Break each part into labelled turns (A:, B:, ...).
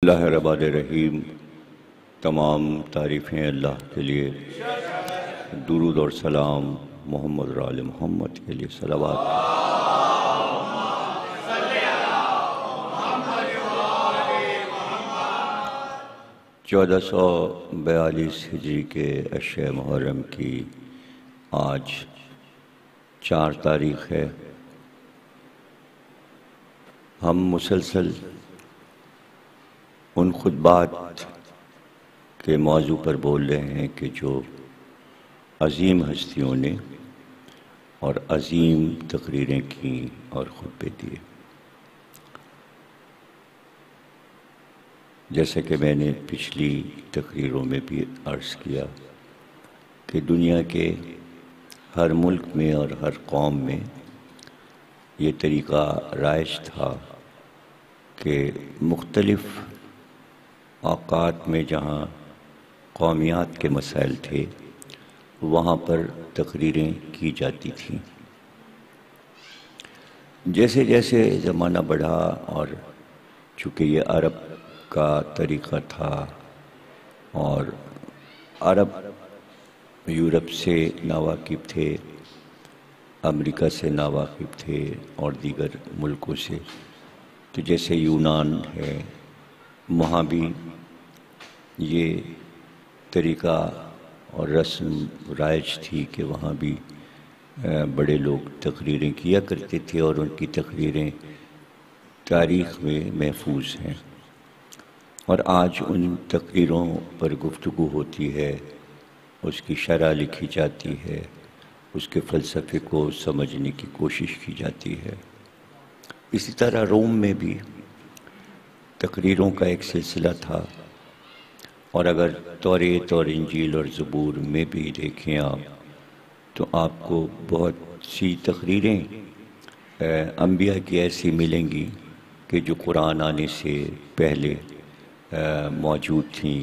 A: اللہ الرحمن الرحیم۔ تمام تعریفیں اللہ کے لیے، درود اور سلام محمد اور آل محمد کے لیے صلوات۔ 1442 ہجری کے عشر محرم کی آج 4 تاریخ ہے۔ ہم مسلسل ان خطبات کے موضوع پر بول رہے ہیں کہ جو عظیم ہستیوں نے اور عظیم تقریریں کیں اور خطبے دیے۔ جیسا کہ میں نے پچھلی تقریروں میں بھی عرض کیا کہ دنیا کے ہر ملک میں اور ہر قوم میں یہ طریقہ رائج تھا کہ مختلف اوقات میں جہاں قومیات کے مسائل تھے وہاں پر تقریریں کی جاتی تھیں۔ جیسے جیسے زمانہ بڑھا اور چونکہ یہ عرب کا طریقہ تھا اور عرب یورپ سے ناواقف تھے، امریکہ سے ناواقف تھے اور دیگر ملکوں سے، تو جیسے یونان ہے وہاں بھی یہ طریقہ اور رسم رائج تھی کہ وہاں بھی بڑے لوگ تقریریں کیا کرتے تھے اور ان کی تقریریں تاریخ میں محفوظ ہیں، اور آج ان تقریروں پر گفتگو ہوتی ہے، اس کی شرح لکھی جاتی ہے، اس کے فلسفے کو سمجھنے کی کوشش کی جاتی ہے۔ اسی طرح روم میں بھی تقریروں کا ایک سلسلہ تھا، اور اگر توریت اور انجیل اور زبور میں بھی دیکھیں آپ تو آپ کو بہت سی تقریریں انبیاء کی ایسی ملیں گی کہ جو قرآن آنے سے پہلے موجود تھیں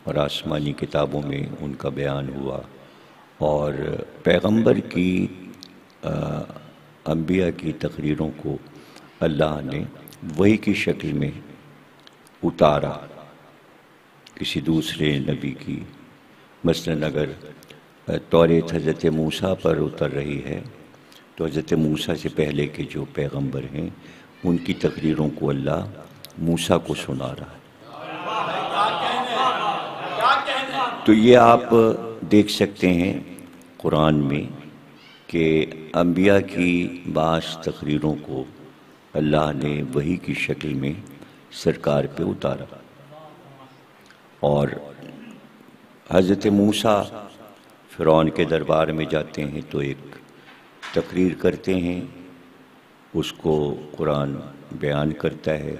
A: اور آسمانی کتابوں میں ان کا بیان ہوا، اور پیغمبر کی انبیاء کی تقریروں کو اللہ نے وحی کی شکل میں اتارا کسی دوسرے نبی کی۔ مثلاً اگر توریت حضرت موسیٰ پر اتر رہی ہے تو حضرت موسیٰ سے پہلے کے جو پیغمبر ہیں ان کی تقریروں کو اللہ موسیٰ کو سنا رہا ہے۔ تو یہ آپ دیکھ سکتے ہیں قرآن میں کہ انبیاء کی بعض تقریروں کو اللہ نے وحی کی شکل میں سرکار پہ اتارا، اور حضرت موسیٰ فرعون کے دربار میں جاتے ہیں تو ایک تقریر کرتے ہیں، اس کو قرآن بیان کرتا ہے،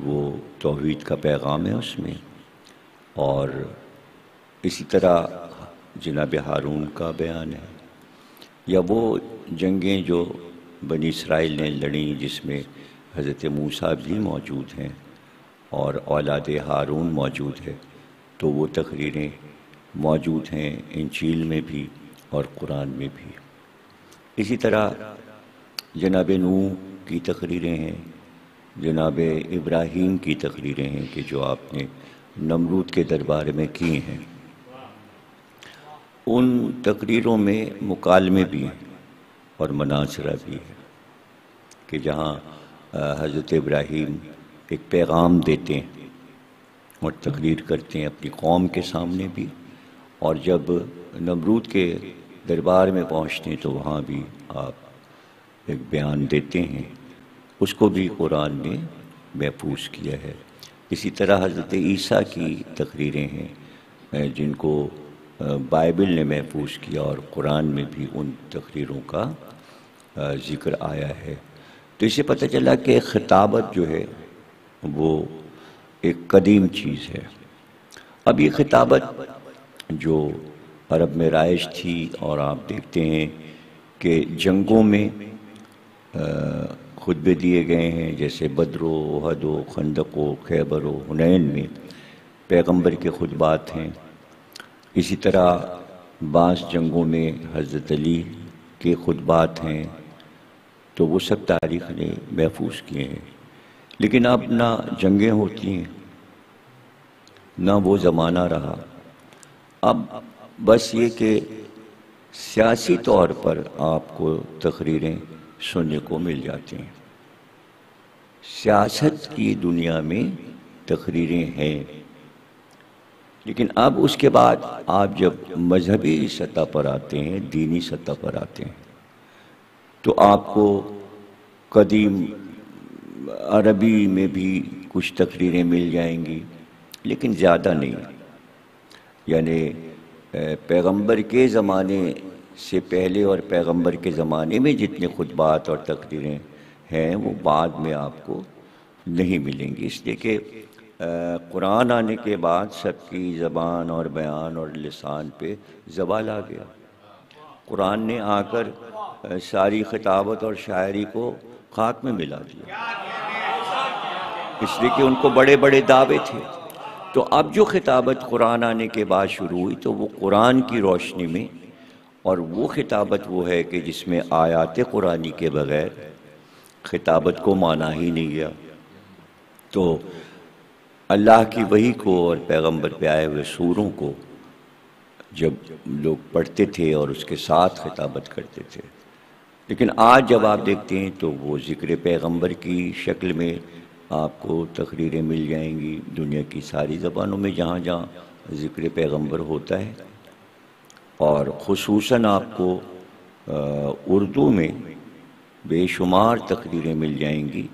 A: وہ توحید کا پیغام ہے اس میں۔ اور اسی طرح جناب ہارون کا بیان ہے، یا وہ جنگیں جو بنی اسرائیل نے لڑیں جس میں حضرت موسیٰ بھی موجود ہیں اور اولاد ہارون موجود ہے، تو وہ تقریریں موجود ہیں انجیل میں بھی اور قرآن میں بھی۔ اسی طرح جناب نوح کی تقریریں ہیں، جناب ابراہیم کی تقریریں ہیں کہ جو آپ نے نمرود کے دربار میں کی ہیں۔ ان تقریروں میں مکالمے بھی ہیں اور مناظرہ بھی ہے کہ جہاں حضرت ابراہیم ایک پیغام دیتے ہیں اور تقریر کرتے ہیں اپنی قوم کے سامنے بھی، اور جب نمرود کے دربار میں پہنچتے ہیں تو وہاں بھی آپ ایک بیان دیتے ہیں، اس کو بھی قرآن نے محفوظ کیا ہے۔ اسی طرح حضرت عیسیٰ کی تقریریں ہیں جن کو بائبل نے محفوظ کیا، اور قرآن میں بھی ان تقریروں کا ذکر آیا ہے۔ تو اس سے پتہ چلا کہ خطابت جو ہے وہ ایک قدیم چیز ہے۔ اب یہ خطابت جو عرب میں رائج تھی، اور آپ دیکھتے ہیں کہ جنگوں میں خطبے دیے گئے ہیں، جیسے بدر و احد و خندق و خیبر و حنین میں پیغمبر کے خطبات ہیں۔ اسی طرح بعض جنگوں میں حضرت علی کے خطبات ہیں، تو وہ سب تاریخ نے محفوظ کیے ہیں۔ لیکن اب نہ جنگیں ہوتی ہیں نہ وہ زمانہ رہا. اب بس یہ کہ سیاسی طور پر آپ کو تقریریں سننے کو مل جاتی ہیں. سیاست کی دنیا میں تقریریں ہیں، لیکن اب اس کے بعد آپ جب مذہبی سطح پر آتے ہیں، دینی سطح پر آتے ہیں، تو آپ کو قدیم عربی میں بھی کچھ تقریریں مل جائیں گی، لیکن زیادہ نہیں. یعنی پیغمبر کے زمانے سے پہلے اور پیغمبر کے زمانے میں جتنے خطبات اور تقریریں ہیں وہ بعد میں آپ کو نہیں ملیں گی، اس لیے کہ قرآن آنے کے بعد سب کی زبان اور بیان اور لسان پہ زوال آ گیا. قرآن نے آ کر ساری خطابت اور شاعری کو خاک میں ملا دیا، اس لیے کہ ان کو بڑے بڑے دعوے تھے. تو اب جو خطابت قرآن آنے کے بعد شروع ہوئی تو وہ قرآن کی روشنی میں، اور وہ خطابت وہ ہے کہ جس میں آیات قرآنی کے بغیر خطابت کو مانا ہی نہیں گیا. تو اللہ کی وحی کو اور پیغمبر پہ آئے ہوئے سوروں کو جب لوگ پڑھتے تھے اور اس کے ساتھ خطابت کرتے تھے، لیکن آج جب آپ دیکھتے ہیں تو وہ ذکر پیغمبر کی شکل میں آپ کو تقریریں مل جائیں گی دنیا کی ساری زبانوں میں جہاں جہاں ذکر پیغمبر ہوتا ہے. اور خصوصاً آپ کو اردو میں بے شمار تقریریں مل جائیں گی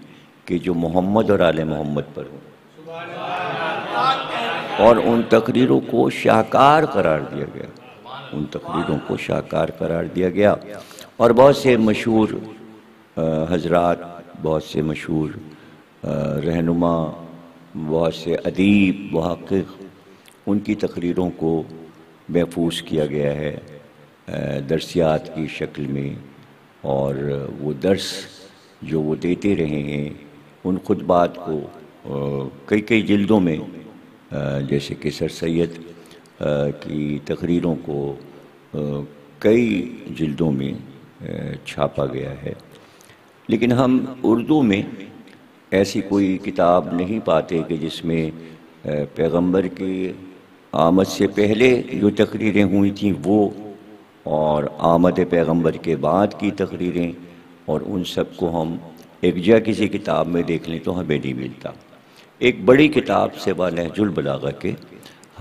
A: کہ جو محمد اور آل محمد پر ہوں، اور ان تقریروں کو شاہکار قرار دیا گیا. ان تقریروں کو شاہکار قرار دیا گیا اور بہت سے مشہور حضرات، بہت سے مشہور رہنما، بہت سے ادیب، محقق، ان کی تقریروں کو محفوظ کیا گیا ہے درسیات کی شکل میں. اور وہ درس جو وہ دیتے رہے ہیں ان خطبات کو کئی کئی جلدوں میں، جیسے کہ سر سید کی تقریروں کو کئی جلدوں میں چھاپا گیا ہے. لیکن ہم اردو میں ایسی کوئی کتاب نہیں پاتے کہ جس میں پیغمبر کی آمد سے پہلے جو تقریریں ہوئی تھیں وہ، اور آمد پیغمبر کے بعد کی تقریریں، اور ان سب کو ہم یکجا کسی کتاب میں دیکھ لیں تو ہمیں نہیں ملتا. ایک بڑی کتاب سوا نہج البلاغہ کے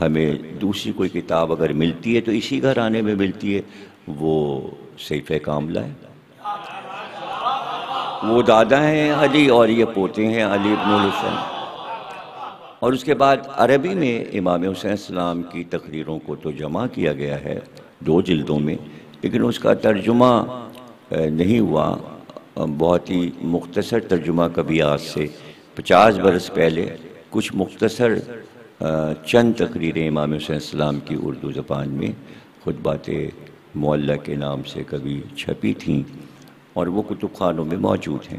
A: ہمیں دوسری کوئی کتاب اگر ملتی ہے تو اسی گھرانے میں ملتی ہے، وہ صحیفہ کاملہ ہے. وہ دادا ہیں علی اور یہ پوتے ہیں علی ابن الحسین. اور اس کے بعد عربی میں امام حسین السلام کی تقریروں کو تو جمع کیا گیا ہے 2 جلدوں میں، لیکن اس کا ترجمہ نہیں ہوا. بہت ہی مختصر ترجمہ کبھی آج سے 50 برس پہلے کچھ مختصر چند تقریریں امام حسین السلام کی اردو زبان میں خطبات معلیٰ کے نام سے کبھی چھپی تھیں اور وہ کتب خانوں میں موجود ہیں.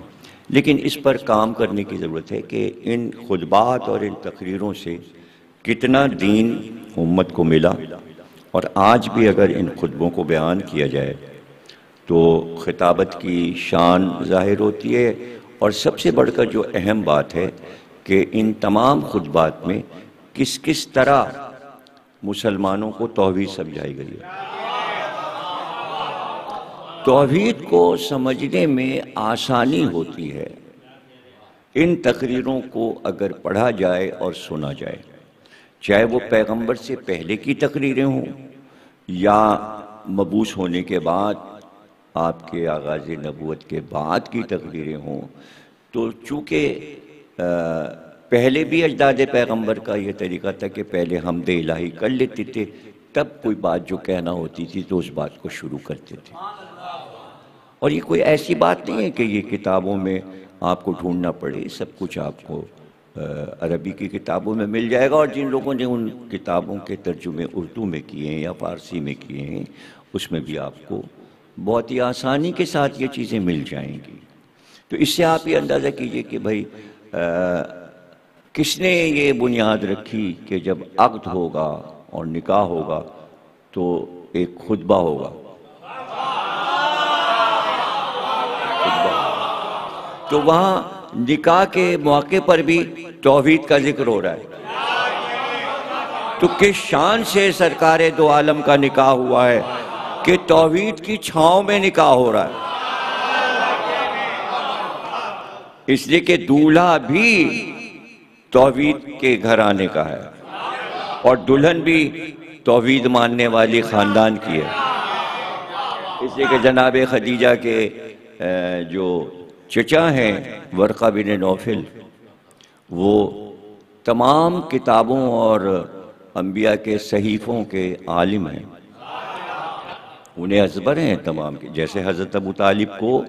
A: لیکن اس پر کام کرنے کی ضرورت ہے کہ ان خطبات اور ان تقریروں سے کتنا دین امت کو ملا، اور آج بھی اگر ان خطبوں کو بیان کیا جائے تو خطابت کی شان ظاہر ہوتی ہے. اور سب سے بڑھ کر جو اہم بات ہے کہ ان تمام خطبات میں کس کس طرح مسلمانوں کو توحید سمجھائی گئی ہے. توحید کو سمجھنے میں آسانی ہوتی ہے ان تقریروں کو اگر پڑھا جائے اور سنا جائے، چاہے وہ پیغمبر سے پہلے کی تقریریں ہوں یا مبعوث ہونے کے بعد آپ کے آغاز نبوت کے بعد کی تقریریں ہوں. تو چونکہ پہلے بھی اجداد پیغمبر کا یہ طریقہ تھا کہ پہلے حمد الہی کر لیتے تھے، تب کوئی بات جو کہنا ہوتی تھی تو اس بات کو شروع کرتے تھے. اور یہ کوئی ایسی بات نہیں ہے کہ یہ کتابوں میں آپ کو ڈھونڈنا پڑے، سب کچھ آپ کو عربی کی کتابوں میں مل جائے گا. اور جن لوگوں نے ان کتابوں کے ترجمے اردو میں کیے ہیں یا فارسی میں کیے ہیں اس میں بھی آپ کو بہت ہی آسانی کے ساتھ یہ چیزیں مل جائیں گی. تو اس سے آپ یہ اندازہ کیجئے کہ بھائی کس نے یہ بنیاد رکھی کہ جب عقد ہوگا اور نکاح ہوگا تو ایک خطبہ ہوگا. تو وہاں نکاح کے موقع پر بھی توحید کا ذکر ہو رہا ہے. تو کس شان سے سرکار دو عالم کا نکاح ہوا ہے کہ توحید کی چھاؤں میں نکاح ہو رہا ہے. اس لیے کہ دولہا بھی توحید کے گھرانے کا ہے اور دلہن بھی توحید ماننے والی خاندان کی ہے. اس لیے کہ جناب خدیجہ کے جو چچا ہیں ورقہ بن نوفل، وہ تمام کتابوں اور انبیاء کے صحیفوں کے عالم ہیں. انہیں ازبر ہیں تمام کے. جیسے حضرت ابو طالب کو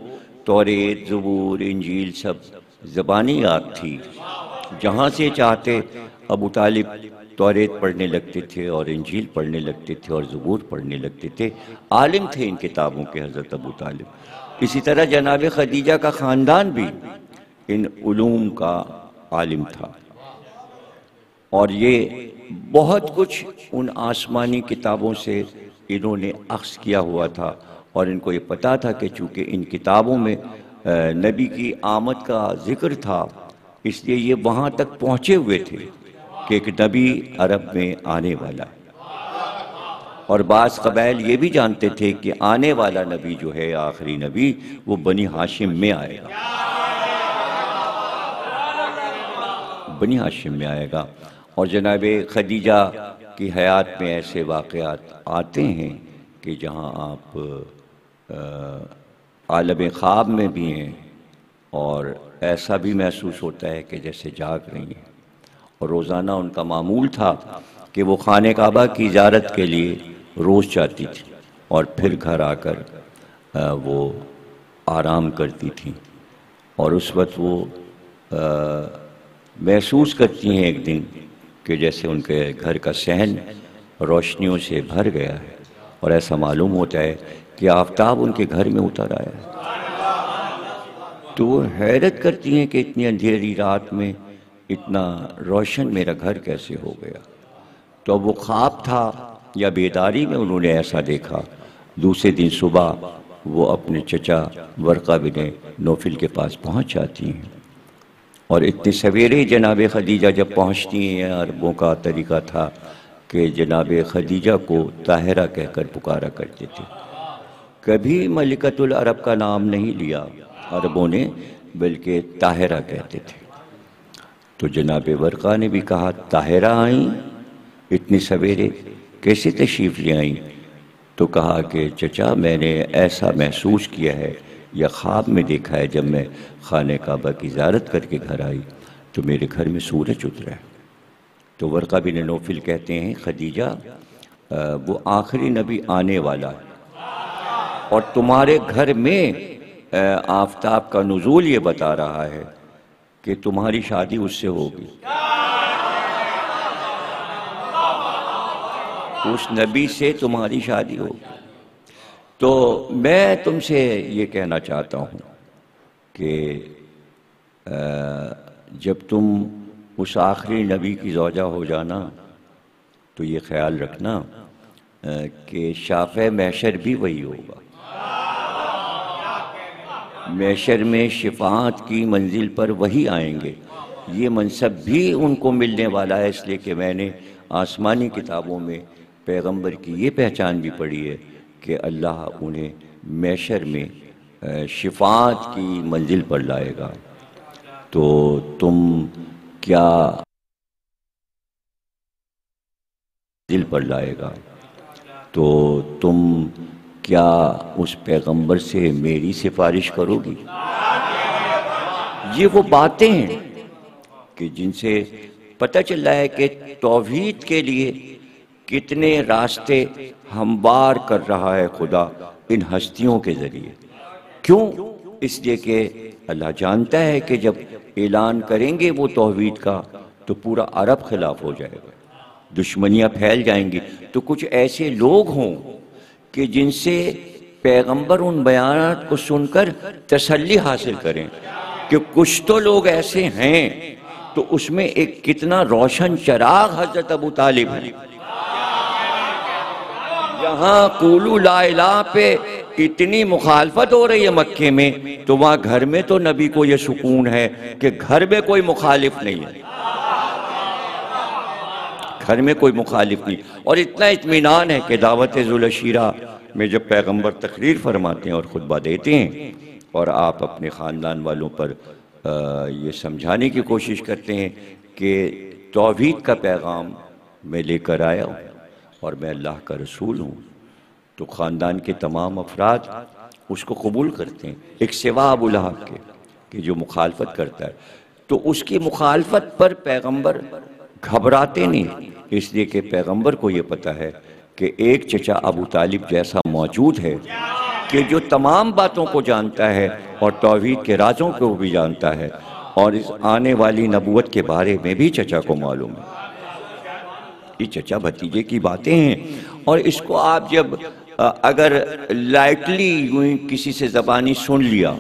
A: توریت، زبور، انجیل سب زبانی یاد تھی. جہاں سے چاہتے ابو طالب توریت پڑھنے لگتے تھے اور انجیل پڑھنے لگتے تھے اور زبور پڑھنے لگتے تھے. عالم تھے ان کتابوں کے حضرت ابو طالب. اسی طرح جناب خدیجہ کا خاندان بھی ان علوم کا عالم تھا، اور یہ بہت کچھ ان آسمانی کتابوں سے انہوں نے اخذ کیا ہوا تھا. اور ان کو یہ پتا تھا کہ چونکہ ان کتابوں میں نبی کی آمد کا ذکر تھا، اس لیے یہ وہاں تک پہنچے ہوئے تھے کہ ایک نبی عرب میں آنے والا ہے. اور بعض قبائل یہ بھی جانتے تھے کہ آنے والا نبی جو ہے، آخری نبی، وہ بنی ہاشم میں آئے گا. بنی ہاشم میں آئے گا. اور جناب خدیجہ کی حیات میں ایسے واقعات آتے ہیں کہ جہاں آپ عالم خواب میں بھی ہیں اور ایسا بھی محسوس ہوتا ہے کہ جیسے جاگ رہی ہیں. اور روزانہ ان کا معمول تھا کہ وہ خانہ کعبہ کی زیارت کے لیے روز جاتی تھی اور پھر گھر آ کر وہ آرام کرتی تھیں. اور اس وقت وہ محسوس کرتی ہیں ایک دن کہ جیسے ان کے گھر کا صحن روشنیوں سے بھر گیا ہے، اور ایسا معلوم ہوتا ہے کہ آفتاب ان کے گھر میں اتر آیا ہے. تو وہ حیرت کرتی ہیں کہ اتنی اندھیری رات میں اتنا روشن میرا گھر کیسے ہو گیا. تو وہ خواب تھا یا بیداری میں انہوں نے ایسا دیکھا. دوسرے دن صبح وہ اپنے چچا ورقہ بن نوفل کے پاس پہنچ جاتی ہیں، اور اتنے سویرے جناب خدیجہ جب پہنچتی ہیں، عربوں کا طریقہ تھا کہ جناب خدیجہ کو طاہرہ کہہ کر پکارا کرتے تھے. کبھی ملکۃ العرب کا نام نہیں لیا عربوں نے، بلکہ طاہرہ کہتے تھے. تو جناب ورقہ نے بھی کہا، طاہرہ آئیں اتنی سویرے، کیسے تشریف لے آئیں؟ تو کہا کہ چچا میں نے ایسا محسوس کیا ہے یا خواب میں دیکھا ہے، جب میں خانہ کعبہ کی زیارت کر کے گھر آئی تو میرے گھر میں سورج اترا ہے. تو ورقہ بن نوفل کہتے ہیں، خدیجہ وہ آخری نبی آنے والا ہے، اور تمہارے گھر میں آفتاب کا نزول یہ بتا رہا ہے کہ تمہاری شادی اس سے ہوگی. اس نبی سے تمہاری شادی ہوگی. تو میں تم سے یہ کہنا چاہتا ہوں کہ جب تم اس آخری نبی کی زوجہ ہو جانا تو یہ خیال رکھنا کہ شافع محشر بھی وہی ہوگا. محشر میں شفاعت کی منزل پر وہی آئیں گے. یہ منصب بھی ان کو ملنے والا ہے، اس لیے کہ میں نے آسمانی کتابوں میں پیغمبر کی یہ پہچان بھی پڑھی ہے کہ اللہ انہیں محشر میں شفاعت کی منزل پر لائے گا. تو تم کیا دل پر لائے گا، تو تم کیا اس پیغمبر سے میری سفارش کرو گی؟ یہ وہ باتیں ہیں کہ جن سے پتہ چل رہا ہے کہ توحید کے لیے کتنے راستے ہموار کر رہا ہے خدا ان ہستیوں کے ذریعے. کیوں؟ اس لیے کہ اللہ جانتا ہے کہ جب اعلان کریں گے وہ توحید کا تو پورا عرب خلاف ہو جائے گا، دشمنیاں پھیل جائیں گی. تو کچھ ایسے لوگ ہوں کہ جن سے پیغمبر ان بیانات کو سن کر تسلی حاصل کریں کہ کچھ تو لوگ ایسے ہیں. تو اس میں ایک کتنا روشن چراغ حضرت ابو طالب ہے. جہاں قولوا لا الہ پہ اتنی مخالفت ہو رہی ہے مکے میں، تو وہاں گھر میں تو نبی کو یہ سکون ہے کہ گھر میں کوئی مخالف نہیں ہے. گھر میں کوئی مخالف نہیں. اور اتنا اطمینان ہے کہ دعوت ذوالعشیرہ میں جب پیغمبر تقریر فرماتے ہیں اور خطبہ دیتے ہیں اور آپ اپنے خاندان والوں پر یہ سمجھانے کی کوشش کرتے ہیں کہ توحید کا پیغام میں لے کر آیا ہوں اور میں اللہ کا رسول ہوں، تو خاندان کے تمام افراد اس کو قبول کرتے ہیں، ایک سوا ابو لہب کے کہ جو مخالفت کرتا ہے. تو اس کی مخالفت پر پیغمبر گھبراتے نہیں، اس لیے کہ پیغمبر کو یہ پتہ ہے کہ ایک چچا ابو طالب جیسا موجود ہے کہ جو تمام باتوں کو جانتا ہے اور توحید کے رازوں کو بھی جانتا ہے، اور اس آنے والی نبوت کے بارے میں بھی چچا کو معلوم ہے. یہ چچا بھتیجے کی باتیں ہیں، اور اس کو آپ جب اگر لائٹلی کسی سے زبانی سن لیا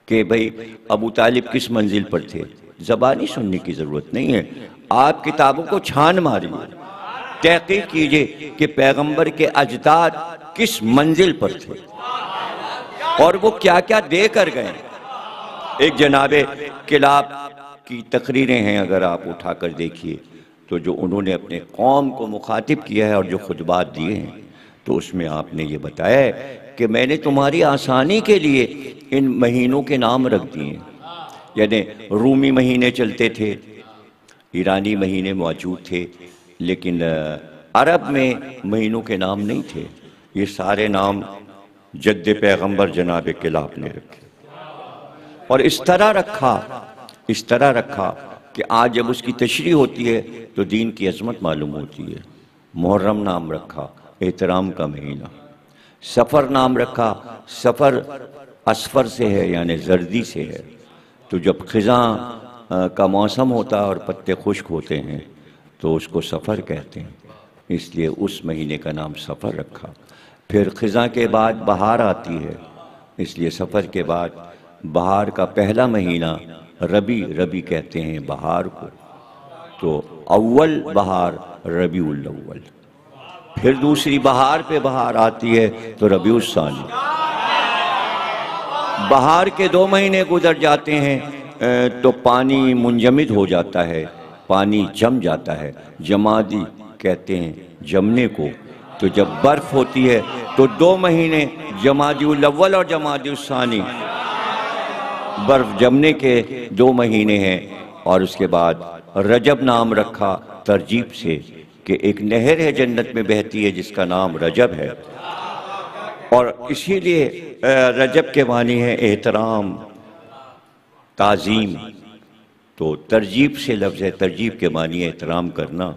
A: کہ بھئی ابو طالب کس منزل پر تھے، زبانی سننے کی ضرورت نہیں ہے. آپ کتابوں کو چھان ماریے، تحقیق کیجئے کہ پیغمبر کے اجداد کس منزل پر تھے اور وہ کیا کیا دے کر گئے. ایک جناب کلاب کی تقریریں ہیں، اگر آپ اٹھا کر دیکھیے تو جو انہوں نے اپنے قوم کو مخاطب کیا ہے اور جو خطبات دیے ہیں، تو اس میں آپ نے یہ بتایا ہے کہ میں نے تمہاری آسانی کے لیے ان مہینوں کے نام رکھ دیے ہیں. یعنی رومی مہینے چلتے تھے، ایرانی مہینے موجود تھے، لیکن عرب میں مہینوں کے نام نہیں تھے. یہ سارے نام جد پیغمبر جناب کلاب نے رکھے، اور اس طرح رکھا کہ آج جب اس کی تشریح ہوتی ہے تو دین کی عظمت معلوم ہوتی ہے. محرم نام رکھا، احترام کا مہینہ. سفر نام رکھا، سفر اسفر سے ہے یعنی زردی سے ہے. تو جب خزاں کا موسم ہوتا ہے اور پتے خشک ہوتے ہیں تو اس کو سفر کہتے ہیں، اس لیے اس مہینے کا نام سفر رکھا. پھر خزاں کے بعد بہار آتی ہے، اس لیے سفر کے بعد بہار کا پہلا مہینہ ربی کہتے ہیں بہار کو. تو اول بہار ربیع الاول. پھر دوسری بہار پہ بہار آتی ہے تو ربیع الثانی. بہار کے 2 مہینے گزر جاتے ہیں تو پانی منجمد ہو جاتا ہے، پانی جم جاتا ہے. جمادی کہتے ہیں جمنے کو. تو جب برف ہوتی ہے تو 2 مہینے جمادی الاول اور جمادی الثانی برف جمنے کے 2 مہینے ہیں. اور اس کے بعد رجب نام رکھا ترجیب سے کہ ایک نہر ہے جنت میں بہتی ہے جس کا نام رجب ہے، اور اسی لیے رجب کے معنی ہے احترام، تعظیم. تو ترجیب سے لفظ ہے، ترجیب کے معنی ہے احترام کرنا.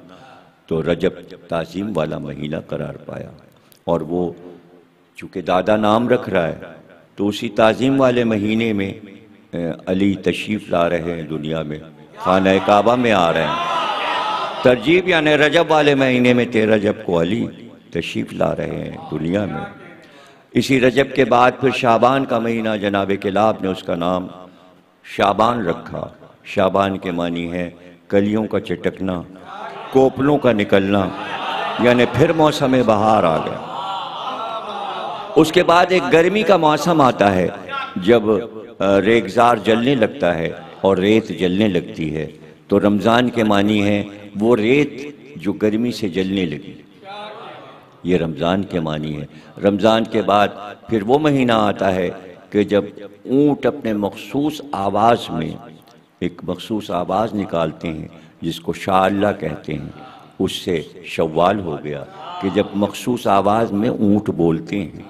A: تو رجب تعظیم والا مہینہ قرار پایا. اور وہ چونکہ دادا نام رکھ رہا ہے تو اسی تعظیم والے مہینے میں علی تشریف لا رہے ہیں دنیا میں، خانہ کعبہ میں آ رہے ہیں. ترجیب یعنی رجب والے مہینے میں 13 رجب کو علی تشریف لا رہے ہیں دنیا میں. اسی رجب کے بعد پھر شعبان کا مہینہ جناب کلاب نے اس کا نام شعبان رکھا. شعبان کے معنی ہے کلیوں کا چٹکنا، کوپلوں کا نکلنا، یعنی پھر موسم بہار آ گیا. اس کے بعد ایک گرمی کا موسم آتا ہے جب ریگزار جلنے لگتا ہے اور ریت جلنے لگتی ہے. تو رمضان کے معنی ہے وہ ریت جو گرمی سے جلنے لگی، یہ رمضان کے معنی ہے. رمضان کے بعد پھر وہ مہینہ آتا ہے کہ جب اونٹ اپنے مخصوص آواز میں ایک مخصوص آواز نکالتے ہیں جس کو شاء اللہ کہتے ہیں. اس سے شوال ہو گیا کہ جب مخصوص آواز میں اونٹ بولتے ہیں.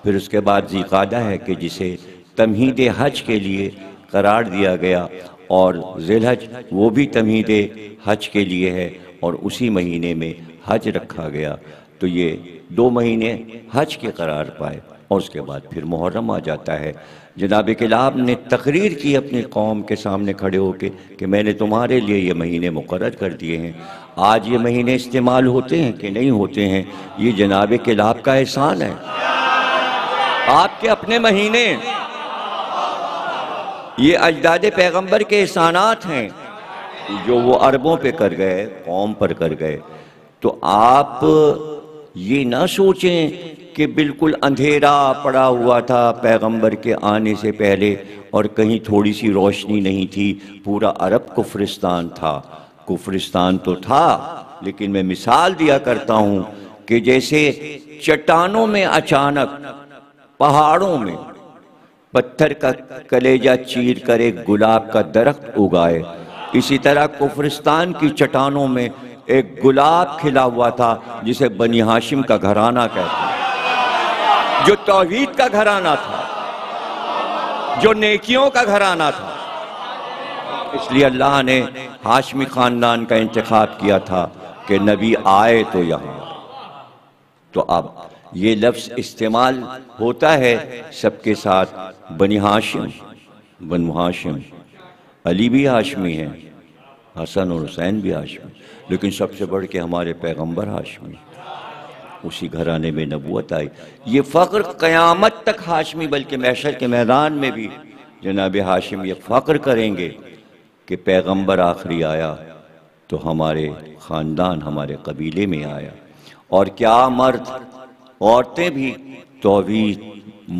A: پھر اس کے بعد ذی قعدہ ہے کہ جسے تمہید حج کے لیے قرار دیا گیا، اور ذی الحج وہ بھی تمہید حج کے لیے ہے اور اسی مہینے میں حج رکھا گیا. تو یہ 2 مہینے حج کے قرار پائے. اور اس کے بعد پھر محرم آ جاتا ہے. جناب کلاب نے تقریر کی اپنی قوم کے سامنے کھڑے ہو کے کہ میں نے تمہارے لیے یہ مہینے مقرر کر دیے ہیں. آج یہ مہینے استعمال ہوتے ہیں کہ نہیں ہوتے ہیں، یہ جناب کلاب کا احسان ہے. آپ کے اپنے مہینے یہ اجداد پیغمبر کے احسانات ہیں جو وہ عربوں پہ کر گئے، قوم پر کر گئے. تو آپ یہ نہ سوچیں کہ بالکل اندھیرا پڑا ہوا تھا پیغمبر کے آنے سے پہلے اور کہیں تھوڑی سی روشنی نہیں تھی، پورا عرب کفرستان تھا. کفرستان تو تھا، لیکن میں مثال دیا کرتا ہوں کہ جیسے چٹانوں میں اچانک پہاڑوں میں پتھر کا کلیجہ چیر کر ایک گلاب کا درخت اگائے، اسی طرح کفرستان کی چٹانوں میں ایک گلاب کھلا ہوا تھا جسے بنی ہاشم کا گھرانہ کہتے ہیں، جو توحید کا گھرانہ تھا، جو نیکیوں کا گھرانہ تھا۔ اس لیے اللہ نے ہاشمی خاندان کا انتخاب کیا تھا کہ نبی آئے تو یہاں۔ تو اب یہ لفظ استعمال ہوتا ہے سب کے ساتھ، بنی ہاشم، بنو ہاشم، علی بھی ہاشمی ہیں، حسن اور حسین بھی ہاشمی، لیکن سب سے بڑھ کے ہمارے پیغمبر ہاشمی، اسی گھرانے میں نبوت آئی۔ یہ فخر قیامت تک ہاشمی، بلکہ محشر کے میدان میں بھی جناب ہاشم یہ فخر کریں گے کہ پیغمبر آخری آیا تو ہمارے خاندان، ہمارے قبیلے میں آیا۔ اور کیا مرد، عورتیں بھی توحید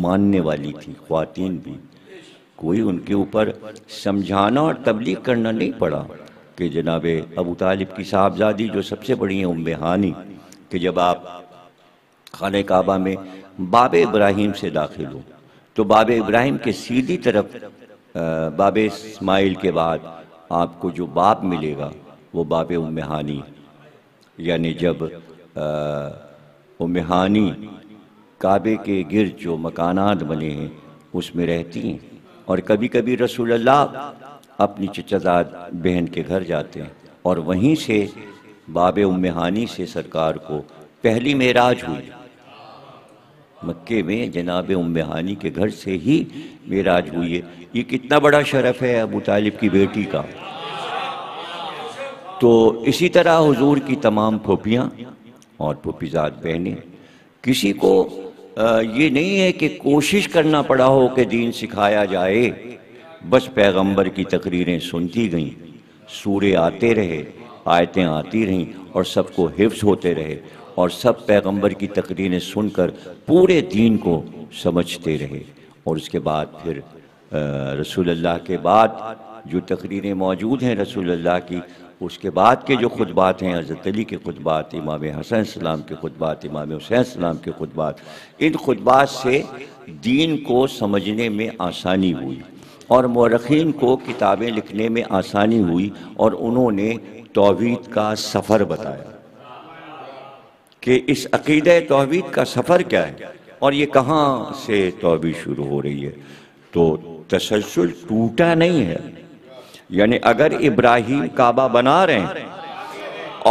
A: ماننے والی تھی، خواتین بھی، کوئی ان کے اوپر سمجھانا اور تبلیغ کرنا نہیں پڑا کہ جناب ابو طالب کی صاحبزادی جو سب سے بڑی ہیں ام ہانی، کہ جب آپ خانہ کعبہ میں باب ابراہیم سے داخل ہو تو باب ابراہیم کے سیدھی طرف باب اسماعیل کے بعد آپ کو جو باب ملے گا وہ باب ام ہانی، یعنی جب ام ہانی کعبے کے گرد جو مکانات بنے ہیں اس میں رہتی ہیں، اور کبھی کبھی رسول اللہ اپنی چچا زاد بہن کے گھر جاتے ہیں، اور وہیں سے باب ام ہانی سے سرکار کو پہلی معراج ہوئی، مکے میں جناب ام ہانی کے گھر سے ہی معراج ہوئی ہے۔ یہ کتنا بڑا شرف ہے ابو طالب کی بیٹی کا۔ تو اسی طرح حضور کی تمام پھوپھیاں اور پھوپھیزاد بہنیں، کسی کو یہ نہیں ہے کہ کوشش کرنا پڑا ہو کہ دین سکھایا جائے، بس پیغمبر کی تقریریں سنتی گئیں، سورے آتے رہے، آیتیں آتی رہیں، اور سب کو حفظ ہوتے رہے، اور سب پیغمبر کی تقریریں سن کر پورے دین کو سمجھتے رہے۔ اور اس کے بعد پھر رسول اللہ کے بعد جو تقریریں موجود ہیں رسول اللہ کی، اس کے بعد کے جو خطبات ہیں، حضرت علی کے خطبات، امام حسن السلام کے خطبات، امام حسین السلام کے خطبات، ان خطبات سے دین کو سمجھنے میں آسانی ہوئی، اور مورخین کو کتابیں لکھنے میں آسانی ہوئی، اور انہوں نے توحید کا سفر بتایا کہ اس عقیدہ توحید کا سفر کیا ہے، اور یہ کہاں سے توحید شروع ہو رہی ہے۔ تو تسلسل ٹوٹا نہیں ہے، یعنی اگر ابراہیم کعبہ بنا رہے ہیں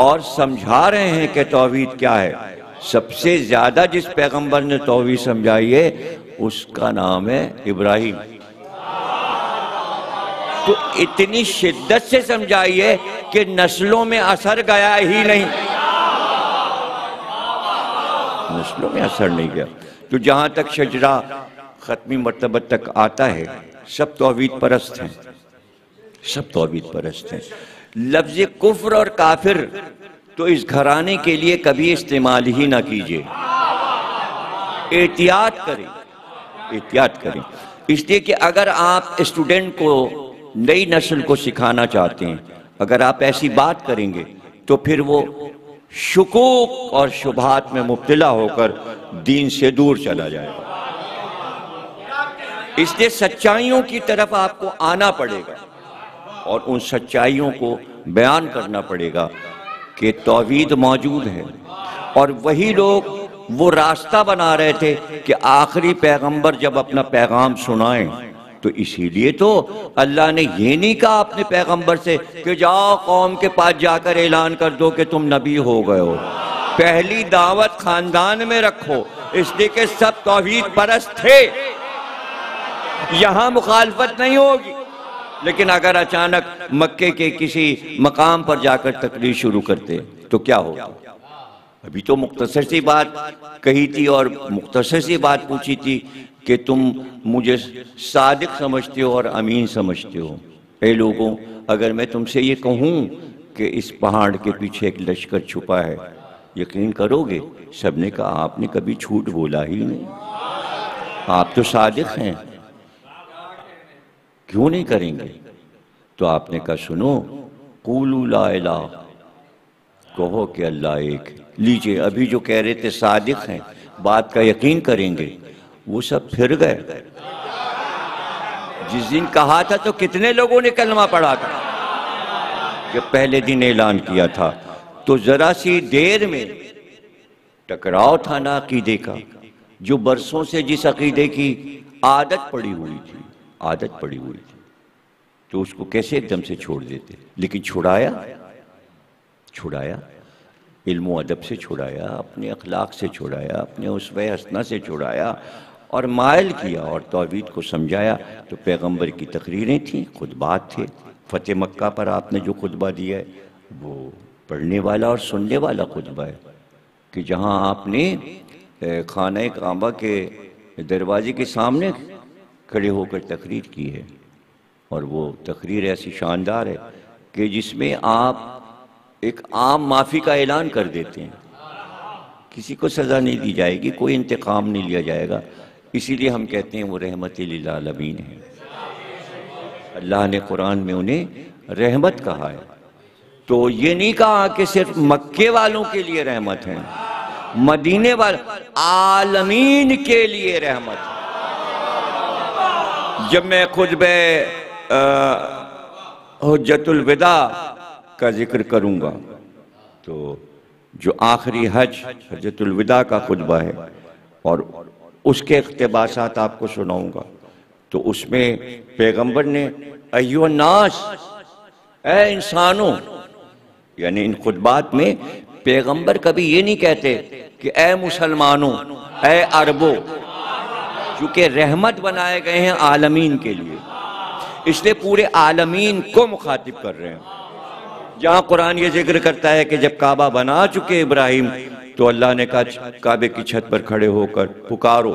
A: اور سمجھا رہے ہیں کہ توحید کیا ہے، سب سے زیادہ جس پیغمبر نے توحید سمجھائی ہے اس کا نام ہے ابراہیم، تو اتنی شدت سے سمجھائی ہے کہ نسلوں میں اثر گیا ہی نہیں، نسلوں میں اثر نہیں گیا۔ تو جہاں تک شجرہ ختمی مرتبہ تک آتا ہے سب توحید پرست ہیں، سب توحید پرست ہیں۔ لفظ کفر اور کافر تو اس گھرانے کے لیے کبھی استعمال ہی نہ کیجیے، احتیاط کریں، احتیاط کریں، اس لیے کہ اگر آپ اسٹوڈنٹ کو، نئی نسل کو سکھانا چاہتے ہیں، اگر آپ ایسی بات کریں گے تو پھر وہ شکوک اور شبہات میں مبتلا ہو کر دین سے دور چلا جائے گا۔ اس لیے سچائیوں کی طرف آپ کو آنا پڑے گا، اور ان سچائیوں کو بیان کرنا پڑے گا کہ توحید موجود ہے، اور وہی لوگ وہ راستہ بنا رہے تھے کہ آخری پیغمبر جب اپنا پیغام سنائیں، تو اسی لیے تو اللہ نے یہ نہیں کہا اپنے پیغمبر سے کہ جاؤ قوم کے پاس جا کر اعلان کر دو کہ تم نبی ہو گئے ہو، پہلی دعوت خاندان میں رکھو، اس لیے کہ سب توحید پرست تھے، یہاں مخالفت نہیں ہوگی۔ لیکن اگر اچانک مکے کے کسی مقام پر جا کر تقریر شروع کرتے تو کیا ہوگا؟ ابھی تو مختصر سی بات کہی تھی اور مختصر سی بات پوچھی تھی کہ تم مجھے صادق سمجھتے ہو اور امین سمجھتے ہو، اے لوگوں اگر میں تم سے یہ کہوں کہ اس پہاڑ کے پیچھے ایک لشکر چھپا ہے، یقین کرو گے؟ سب نے کہا آپ نے کبھی جھوٹ بولا ہی نہیں، آپ تو صادق ہیں، کیوں نہیں کریں گے؟ تو آپ نے کہا سنو، قولوا لا الہ، کہو کہ اللہ ایک ہے۔ لیجئے ابھی جو کہہ رہے تھے صادق ہیں، بات کا یقین کریں گے، وہ سب پھر گئے۔ جس دن کہا تھا تو کتنے لوگوں نے کلمہ پڑھا تھا؟ جب پہلے دن اعلان کیا تھا تو ذرا سی دیر میں ٹکراؤ تھا نا عقیدے کا، جو برسوں سے جس عقیدے کی عادت پڑی ہوئی تھی تو اس کو کیسے ایک دم سے چھوڑ دیتے؟ لیکن چھڑایا علم و ادب سے چھڑایا، اپنے اخلاق سے چھڑایا، اپنے اسوہ حسنہ سے چھڑایا اور مائل کیا اور توحید کو سمجھایا۔ تو پیغمبر کی تقریریں تھیں، خطبات تھے۔ فتح مکہ پر آپ نے جو خطبہ دیا ہے وہ پڑھنے والا اور سننے والا خطبہ ہے، کہ جہاں آپ نے خانہ کعبہ کے دروازے کے سامنے کھڑے ہو کر تقریر کی ہے، اور وہ تقریر ایسی شاندار ہے کہ جس میں آپ ایک عام معافی کا اعلان کر دیتے ہیں۔ کسی کو سزا نہیں دی جائے گی، کوئی انتقام نہیں لیا جائے گا، اسی لیے ہم کہتے ہیں وہ رحمت للعالمین ہے۔ اللہ نے قرآن میں انہیں رحمت کہا ہے، تو یہ نہیں کہا کہ صرف مکے والوں کے لیے رحمت ہے، مدینے عالمین کے لیے رحمت ہے۔ جب میں خطبہ حجت الوداع کا ذکر کروں گا تو جو آخری حجت الوداع کا خطبہ ہے اور اس کے اقتباسات آپ کو سناؤں گا، تو اس میں پیغمبر نے ایھا الناس، اے انسانوں، یعنی ان خطبات میں پیغمبر کبھی یہ نہیں کہتے کہ اے مسلمانوں، اے عربوں، چونکہ رحمت بنائے گئے ہیں عالمین کے لیے، اس لیے پورے عالمین کو مخاطب کر رہے ہیں۔ جہاں قرآن یہ ذکر کرتا ہے کہ جب کعبہ بنا چکے ابراہیم تو اللہ نے کہا کعبے کی چھت پر کھڑے ہو کر پکارو،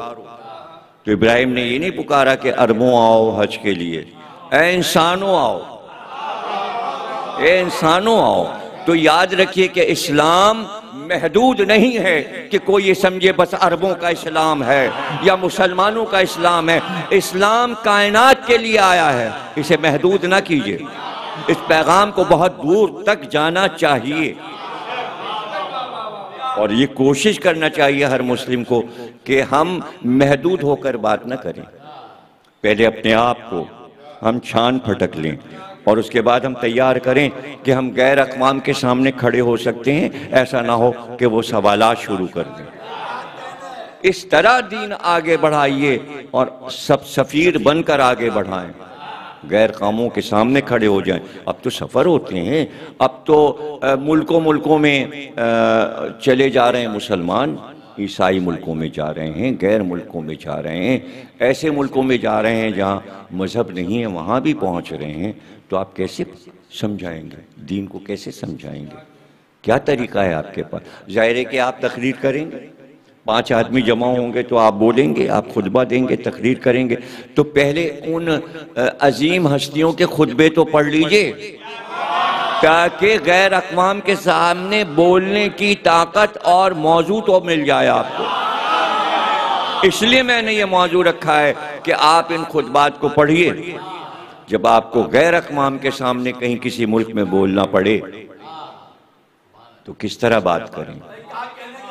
A: تو ابراہیم نے یہ نہیں پکارا کہ عربوں آؤ حج کے لیے، اے انسانوں آؤ، اے انسانوں آؤ۔ تو یاد رکھیے کہ اسلام محدود نہیں ہے کہ کوئی یہ سمجھے بس عربوں کا اسلام ہے یا مسلمانوں کا اسلام ہے۔ اسلام کائنات کے لیے آیا ہے، اسے محدود نہ کیجیے، اس پیغام کو بہت دور تک جانا چاہیے، اور یہ کوشش کرنا چاہیے ہر مسلم کو کہ ہم محدود ہو کر بات نہ کریں۔ پہلے اپنے آپ کو ہم چھان پھٹک لیں اور اس کے بعد ہم تیار کریں کہ ہم غیر اقوام کے سامنے کھڑے ہو سکتے ہیں، ایسا نہ ہو کہ وہ سوالات شروع کر دیں۔ اس طرح دین آگے بڑھائیے اور سب سفیر بن کر آگے بڑھائیں، غیر قوموں کے سامنے کھڑے ہو جائیں۔ اب تو سفر ہوتے ہیں، اب تو ملکوں میں چلے جا رہے ہیں مسلمان، عیسائی ملکوں میں جا رہے ہیں، غیر ملکوں میں جا رہے ہیں، ایسے ملکوں میں جا رہے ہیں جہاں مذہب نہیں ہے، وہاں بھی پہنچ رہے ہیں۔ تو آپ کیسے سمجھائیں گے دین کو؟ کیسے سمجھائیں گے؟ کیا طریقہ ہے آپ کے پاس؟ ظاہر ہے کہ آپ تقریر کریں گے، 5 آدمی جمع ہوں گے تو آپ بولیں گے، آپ خطبہ دیں گے، تقریر کریں گے، تو پہلے ان عظیم ہستیوں کے خطبے تو پڑھ لیجئے تاکہ غیر اقوام کے سامنے بولنے کی طاقت اور موضوع تو مل جائے آپ کو۔ اس لیے میں نے یہ موضوع رکھا ہے کہ آپ ان خطبات کو پڑھیے۔ جب آپ کو غیر اقوام کے سامنے کہیں کسی ملک میں بولنا پڑے تو کس طرح بات کریں،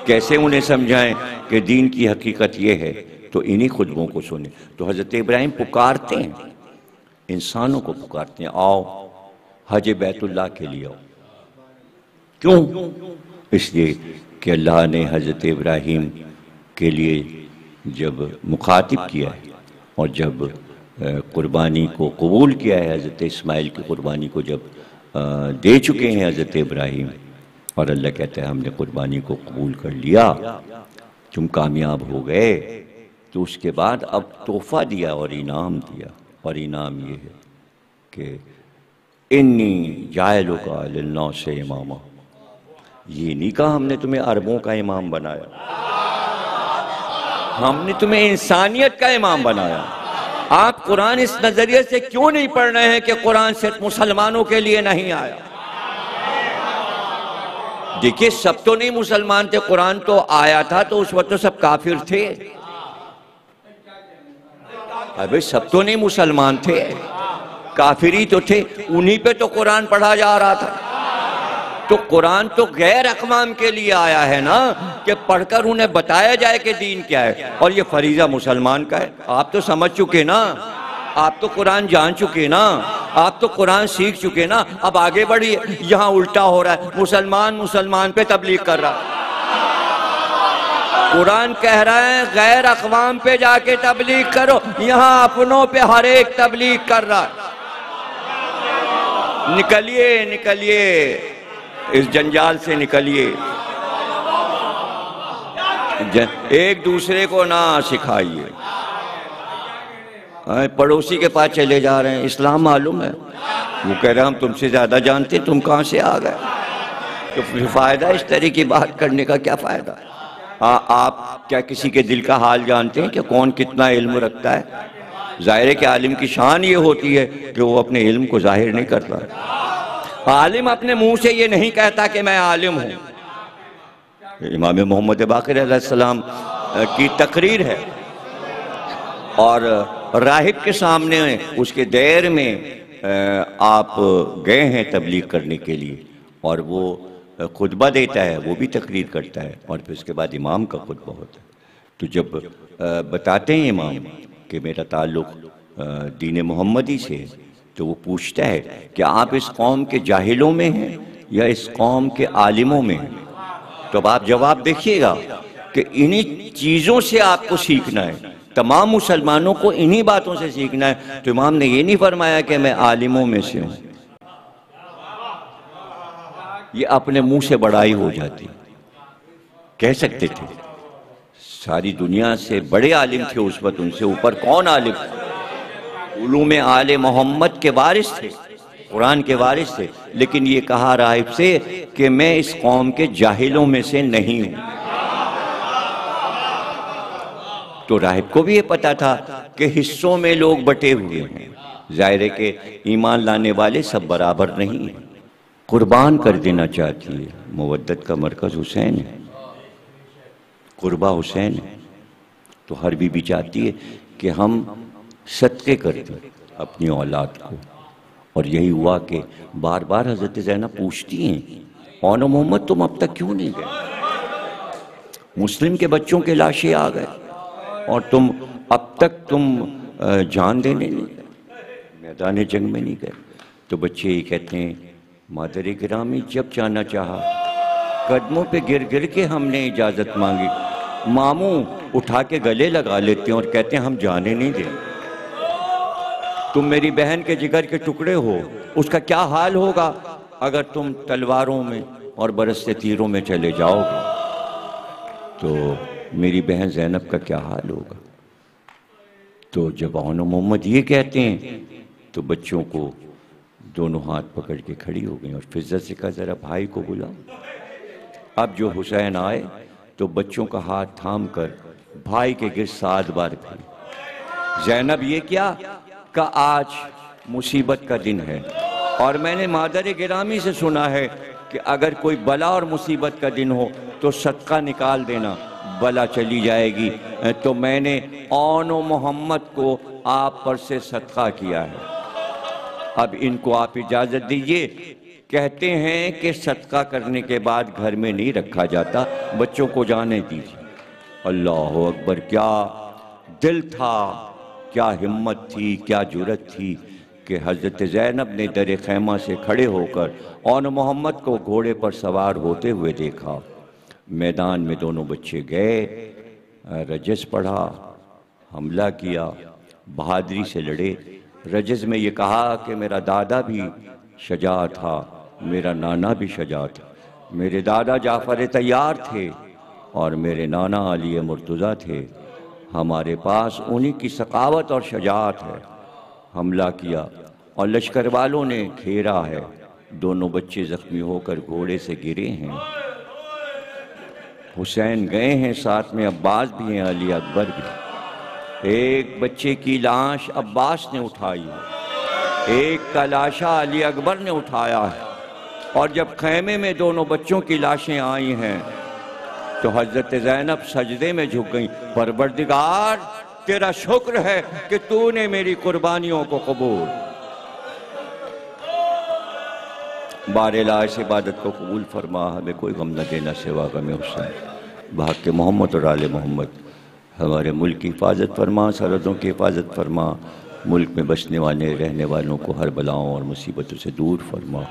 A: کیسے انہیں سمجھائیں کہ دین کی حقیقت یہ ہے؟ تو انہی خطبوں کو سنیں۔ تو حضرت ابراہیم پکارتے ہیں، انسانوں کو پکارتے ہیں، آؤ حج بیت اللہ کے لیے آؤ۔ کیوں؟ اس لیے کہ اللہ نے حضرت ابراہیم کے لیے جب مخاطب کیا ہے اور جب قربانی کو قبول کیا ہے، حضرت اسماعیل کی قربانی کو جب دے چکے ہیں حضرت ابراہیم، اور اللہ کہتا ہے ہم نے قربانی کو قبول کر لیا، تم کامیاب ہو گئے، تو اس کے بعد اب تحفہ دیا اور انعام دیا، اور انعام یہ ہے کہ انی جاعلک للناس اماما۔ یہ نہیں کہا ہم نے تمہیں عربوں کا امام بنایا، ہم نے تمہیں انسانیت کا امام بنایا۔ آپ قرآن اس نظریے سے کیوں نہیں پڑھ رہے ہیں کہ قرآن صرف مسلمانوں کے لیے نہیں آیا؟ دیکھیے سب تو نہیں مسلمان تھے، قرآن تو آیا تھا تو اس وقت تو سب کافر تھے، ابھی سب تو نہیں مسلمان تھے، کافری تو تھے، انہی پہ تو قرآن پڑھا جا رہا تھا۔ تو قرآن تو غیر اقوام کے لیے آیا ہے نا، کہ پڑھ کر انہیں بتایا جائے کہ دین کیا ہے، اور یہ فریضہ مسلمان کا ہے۔ آپ تو سمجھ چکے نا، آپ تو قرآن جان چکے نا، آپ تو قرآن سیکھ چکے نا، اب آگے بڑھیے۔ یہاں الٹا ہو رہا ہے، مسلمان پہ تبلیغ کر رہا ہے۔ قرآن کہہ رہا ہے غیر اقوام پہ جا کے تبلیغ کرو، یہاں اپنوں پہ ہر ایک تبلیغ کر رہا ہے۔ نکلیے اس جنجال سے نکلیے، ایک دوسرے کو نہ سکھائیے۔ پڑوسی کے پاس چلے جا رہے ہیں، اسلام معلوم ہے، وہ کہہ رہے ہیں ہم تم سے زیادہ جانتے، تم کہاں سے آ گئے؟ تو پھر فائدہ اس طرح کی بات کرنے کا کیا فائدہ؟ آپ کیا کسی کے دل کا حال جانتے ہیں کہ کون کتنا علم رکھتا ہے؟ ظاہر ہے کہ عالم کی شان یہ ہوتی ہے کہ وہ اپنے علم کو ظاہر نہیں کرتا۔ عالم اپنے منہ سے یہ نہیں کہتا کہ میں عالم ہوں۔ امام محمد باقر علیہ السلام کی تقریر ہے، اور راہب کے سامنے اس کے دیر میں آپ گئے ہیں تبلیغ کرنے کے لیے، اور وہ خطبہ دیتا ہے، وہ بھی تقریر کرتا ہے، اور پھر اس کے بعد امام کا خطبہ ہوتا ہے۔ تو جب بتاتے ہیں امام کہ میرا تعلق دین محمدی سے ہے، تو وہ پوچھتا ہے کہ آپ اس قوم کے جاہلوں میں ہیں یا اس قوم کے عالموں میں ہیں؟ تو اب آپ جواب دیکھیے گا کہ انہی چیزوں سے آپ کو سیکھنا ہے، تمام مسلمانوں کو انہی باتوں سے سیکھنا ہے۔ تو امام نے یہ نہیں فرمایا کہ میں عالموں میں سے ہوں، یہ اپنے منہ سے بڑائی ہو جاتی۔ کہہ سکتے تھے ساری دنیا سے بڑے عالم تھے اس وقت، ان سے اوپر کون عالم تھے؟ علوم آل محمد کے وارث تھے، قرآن کے وارث تھے، لیکن یہ کہا راہب سے کہ میں اس قوم کے جاہلوں میں سے نہیں ہوں۔ تو راہب کو بھی یہ پتا تھا کہ حصوں میں لوگ بٹے ہوئے ہیں، ظاہر ہے کہ ایمان لانے والے سب برابر نہیں ہیں۔ قربان کر دینا چاہتی ہے، مودت کا مرکز حسین ہے، قربہ حسین ہے، تو ہر بیوی چاہتی ہے کہ ہم صدقے کر دیں اپنی اولاد کو، اور یہی ہوا کہ بار بار حضرت زینب پوچھتی ہیں اون محمد تم اب تک کیوں نہیں گئے؟ مسلم کے بچوں کے لاشیں آ گئے اور اب تک تم جان دینے نہیں گئے، میدان جنگ میں نہیں گئے۔ تو بچے یہ کہتے ہیں مادر گرامی جب جانا چاہا، قدموں پہ گر گر کے ہم نے اجازت مانگی، ماموں اٹھا کے گلے لگا لیتے ہیں اور کہتے ہیں ہم جانے نہیں دیں۔ تم میری بہن کے جگر کے ٹکڑے ہو، اس کا کیا حال ہوگا اگر تم تلواروں میں اور برستے تیروں میں چلے جاؤ گے، تو میری بہن زینب کا کیا حال ہوگا؟ تو جب اون محمد یہ کہتے ہیں تو بچوں کو دونوں ہاتھ پکڑ کے کھڑی ہو گئیں اور فضت سے کہا ذرا بھائی کو بلاؤ۔ اب جو حسین آئے تو بچوں کا ہاتھ تھام کر بھائی کے گرد 7 بار پھرے۔ زینب یہ کیا کہ آج مصیبت کا دن ہے، اور میں نے مادر گرامی سے سنا ہے کہ اگر کوئی بلا اور مصیبت کا دن ہو تو صدقہ نکال دینا، بلا چلی جائے گی۔ تو میں نے اون و محمد کو آپ پر سے صدقہ کیا ہے، اب ان کو آپ اجازت دیجئے۔ کہتے ہیں کہ صدقہ کرنے کے بعد گھر میں نہیں رکھا جاتا، بچوں کو جانے دیجئے۔ اللہ اکبر، کیا دل تھا، کیا ہمت تھی، کیا جرأت تھی کہ حضرت زینب نے در خیمہ سے کھڑے ہو کر اون محمد کو گھوڑے پر سوار ہوتے ہوئے دیکھا۔ میدان میں دونوں بچے گئے، رجز پڑھا، حملہ کیا، بہادری سے لڑے۔ رجز میں یہ کہا کہ میرا دادا بھی شجاع تھا، میرا نانا بھی شجاع تھا، میرے دادا جعفر طیار تھے اور میرے نانا علی مرتضیٰ تھے، ہمارے پاس انہی کی سخاوت اور شجاعت ہے۔ حملہ کیا اور لشکر والوں نے گھیرا ہے، دونوں بچے زخمی ہو کر گھوڑے سے گرے ہیں۔ حسین گئے ہیں، ساتھ میں عباس بھی ہیں، علی اکبر بھی۔ ایک بچے کی لاش عباس نے اٹھائی ہے، ایک کا لاشہ علی اکبر نے اٹھایا ہے، اور جب خیمے میں دونوں بچوں کی لاشیں آئی ہیں تو حضرت زینب سجدے میں جھک گئیں، پروردگار تیرا شکر ہے کہ تو نے میری قربانیوں کو قبول۔ بار لاش عبادت کو قبول فرما، ہمیں کوئی غم نہ دینا سوا غم حسین۔ بحق محمد اور آل محمد ہمارے ملک کی حفاظت فرما، سرحدوں کی حفاظت فرما، ملک میں بسنے والے رہنے والوں کو ہر بلاؤں اور مصیبتوں سے دور فرما۔